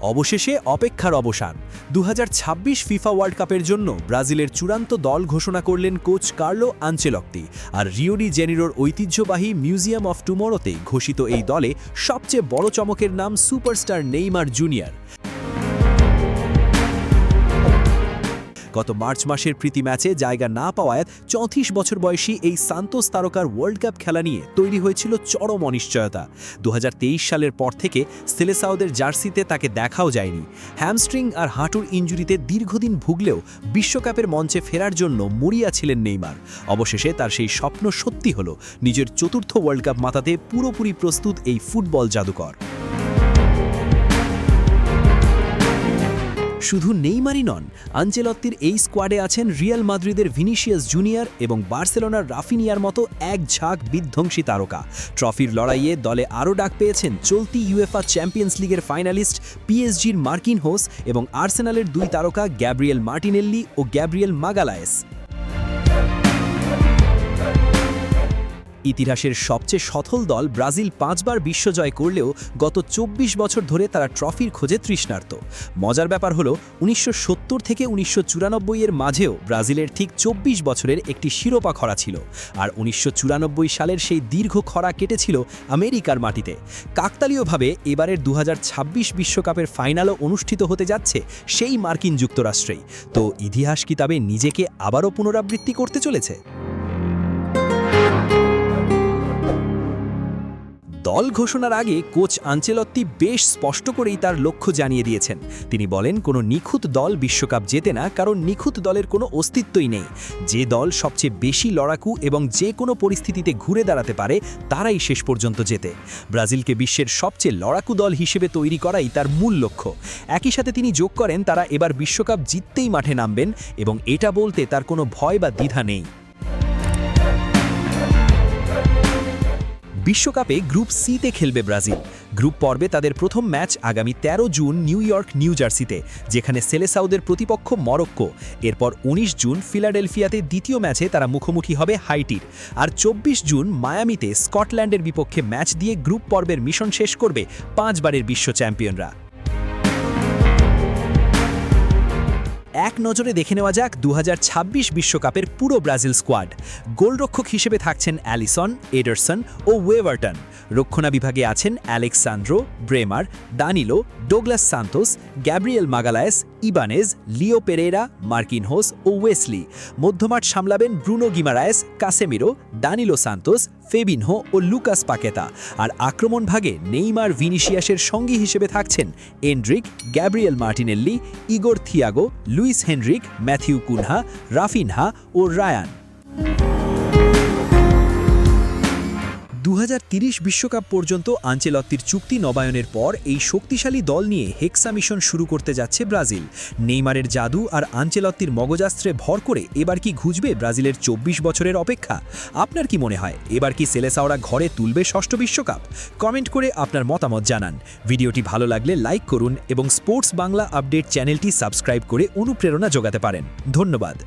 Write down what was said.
অবশেষে অপেক্ষার অবসান 2026 ফিফা ওয়ার্ল্ড কাপের জন্য ব্রাজিলের চূড়ান্ত দল ঘোষণা করলেন কোচ কার্লো আনচেলত্তি। আর রিও ডি জেনিরোর ঐতিহ্যবাহী মিউজিয়াম অফ টুমোরোতে ঘোষিত এই দলে সবচেয়ে বড় চমকের নাম সুপারস্টার নেইমার জুনিয়র। গত মার্চ মাসের প্রীতি ম্যাচে জায়গা না পাওয়ায় 34 বছর বয়সী এই সান্তোস তারকার ওয়ার্ল্ড কাপ খেলা নিয়ে তৈরি হয়েছিল চরম অনিশ্চয়তা। 2023 সালের পর থেকে সেলেসাওদের জার্সিতে তাকে দেখাও যায়নি। হ্যামস্ট্রিং আর হাঁটুর ইনজুরিতে দীর্ঘদিন ভুগলেও বিশ্বকাপের মঞ্চে ফেরার জন্য মরিয়া ছিলেন নেইমার। অবশেষে তার সেই স্বপ্ন সত্যি হলো, নিজের চতুর্থ ওয়ার্ল্ড কাপ মাতাতে পুরোপুরি প্রস্তুত এই ফুটবল জাদুকর। শুধু নেইমারই নন, আনচেলত্তির এই স্কোয়াডে আছেন রিয়াল মাদ্রিদের ভিনিসিয়াস জুনিয়র এবং বার্সেলোনার রাফিনিয়ার মতো এক ঝাঁক বিধ্বংসী তারকা। ট্রফির লড়াইয়ে দলে আরও ডাক পেয়েছেন চলতি ইউএফা চ্যাম্পিয়ন্স লিগের ফাইনালিস্ট পিএসজির মার্কিনহোস এবং আর্সেনালের দুই তারকা গ্যাব্রিয়েল মার্টিনেল্লি ও গ্যাব্রিয়েল মাগালায়েস। ইতিহাসের সবচেয়ে সফল দল ব্রাজিল 5 বার বিশ্বজয় করলেও গত 24 বছর ধরে তারা ট্রফির খোঁজে তৃষ্ণার্ত। মজার ব্যাপার হলো 1970 থেকে 1994 এর মাঝেও ব্রাজিলের ঠিক 24 বছরের একটি শিরোপা খরা ছিল। আর 1994 সালের সেই দীর্ঘ খরা কেটেছিল আমেরিকার মাটিতে। কাকতালীয়ভাবে এবারের 2026 বিশ্বকাপের ফাইনালও অনুষ্ঠিত হতে যাচ্ছে সেই মার্কিন যুক্তরাষ্ট্রেই। তো ইতিহাস কি তবে নিজেকে আবারও পুনরাবৃত্তি করতে চলেছে? দল ঘোষণার আগে কোচ আনচেলত্তি বেশ স্পষ্ট করেই তার লক্ষ্য জানিয়ে দিয়েছেন। তিনি বলেন, কোনো নিখুঁত দল বিশ্বকাপ জেতে না, কারণ নিখুঁত দলের কোনো অস্তিত্বই নেই। যে দল সবচেয়ে বেশি লড়াকু এবং যে কোনো পরিস্থিতিতে ঘুরে দাঁড়াতে পারে তারাই শেষ পর্যন্ত জেতে। ব্রাজিলকে বিশ্বের সবচেয়ে লড়াকু দল হিসেবে তৈরি করাই তার মূল লক্ষ্য। একই সাথে তিনি যোগ করেন, তারা এবার বিশ্বকাপ জিততেই মাঠে নামবেন এবং এটা বলতে তার কোনো ভয় বা দ্বিধা নেই। বিশ্বকাপে গ্রুপ সিতে খেলবে ব্রাজিল। গ্রুপ পর্বে তাদের প্রথম ম্যাচ আগামী 13 জুন নিউ ইয়র্ক নিউ জার্সিতে, যেখানে সেলেসাওদের প্রতিপক্ষ মরক্কো। এরপর 19 জুন ফিলাডেলফিয়াতে দ্বিতীয় ম্যাচে তারা মুখোমুখি হবে হাইটির। আর 24 জুন মায়ামিতে স্কটল্যান্ডের বিপক্ষে ম্যাচ দিয়ে গ্রুপ পর্বের মিশন শেষ করবে 5 বারের বিশ্ব চ্যাম্পিয়নরা। এক নজরে দেখে নেওয়া যাক 2026 বিশ্বকাপের পুরো ব্রাজিল স্কোয়াড। গোলরক্ষক হিসেবে থাকছেন অ্যালিসন, এডারসন ও ওয়েভারটন। রক্ষণা বিভাগে আছেন Alexsandro, Bremer, Danilo, Douglas Santos, Gabriel Magalhaes, Ibanez, Leo Pereira, Marquinhos ও ওয়েসলি। মধ্যমাঠ সামলাবেন Bruno Guimaraes, Casemiro, Danilo Santos, Fabinho ও লুকাস পাকেতা। আর আক্রমণ ভাগে নেইমার ভিনিসিয়াসের সঙ্গী হিসেবে থাকছেন Endrick, Gabriel Martinelli, Igor Thiago, Luiz Henrique, Matheus Cunha, Raphinha ও রায়ান। 2030 বিশ্বকাপ পর্যন্ত আনচেলত্তির চুক্তি নবায়নের পর এই শক্তিশালী দল নিয়ে হেক্সা মিশন শুরু করতে যাচ্ছে ব্রাজিল। নেইমারের জাদু আর আনচেলত্তির মগজাস্ত্রে ভর করে এবার কি ঘুচবে ব্রাজিলের 24 বছরের অপেক্ষা? আপনার কি মনে হয়, এবার কি সেলেসাওরা ঘরে তুলবে ষষ্ঠ বিশ্বকাপ? কমেন্ট করে আপনার মতামত জানান। ভিডিওটি ভালো লাগলে লাইক করুন এবং স্পোর্টস বাংলা আপডেট চ্যানেলটি সাবস্ক্রাইব করে অনুপ্রেরণা যোগাতে পারেন। ধন্যবাদ।